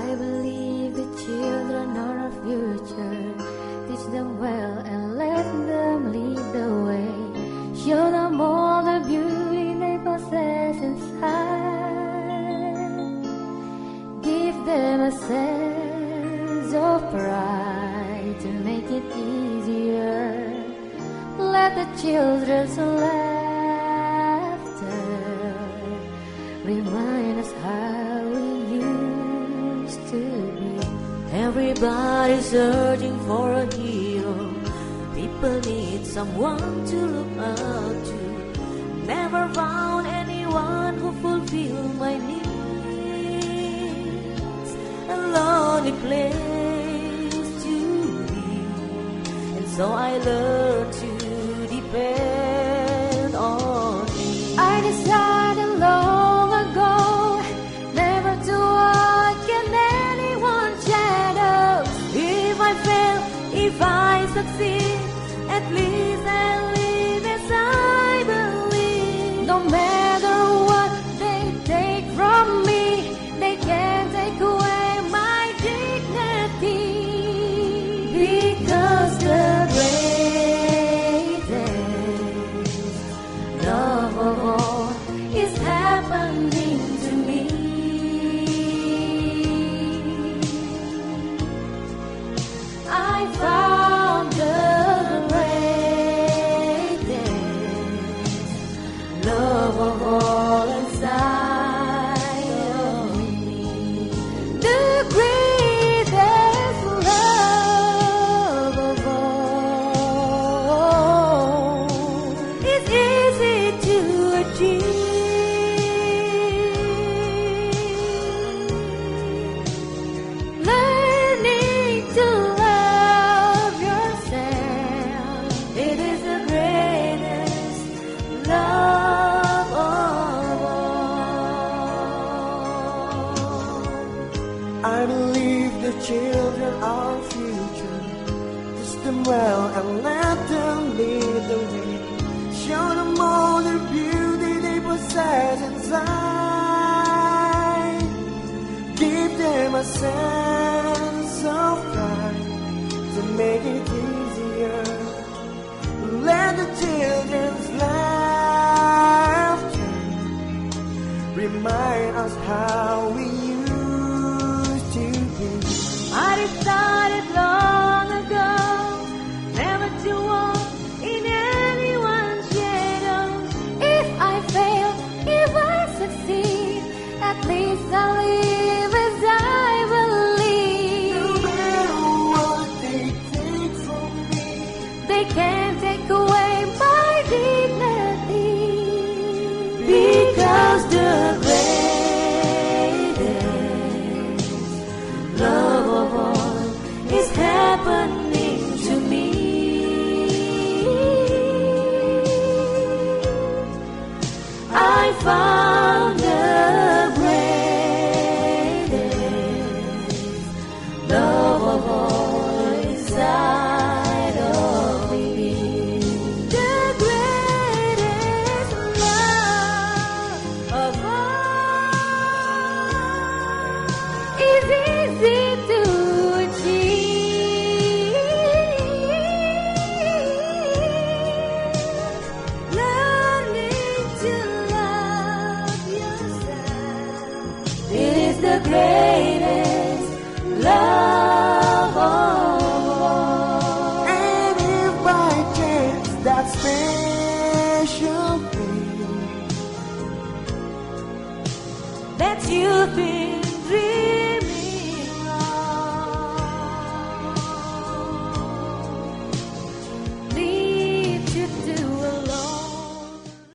I believe the children are our future. Teach them well and let them lead the way. Show them all the beauty they possess inside. Give them a sense of pride to make it easier. Let the children's laughter remind us how we used to be. Everybody's searching for a hero. People need someone to look up to. Never found anyone who fulfilled my needs. A lonely place to be, and so I learned to depend on me. I decided long ago never to walk in anyone's shadows. If I fail, if I succeed, at least I live as I believe. No matter what they take from me, they can't take away my dignity. Because the greatest love of all is happening to me. I found the greatest love of all inside of me. The greatest love of all. It's easy to achieve. Learning to love yourself. It is the greatest love of all. I believe the children are our future. Teach them well and let them lead the way. Show them all the beauty they possess inside. Give them a sense of pride to make it easier. Let the children's laughter remind us how we used to be. I decided long ago never to walk in anyone's shadows. If I fail, if I succeed, at least I'll live as I believe. No matter what they take from me, They can't take away my dignity. Because the greatest love of all is happening to me. I found the greatest love of all inside of me. The greatest love Of all is easy to achieve. Learning to love yourself. It is the greatest love of all. and if by chance that special thing That you feel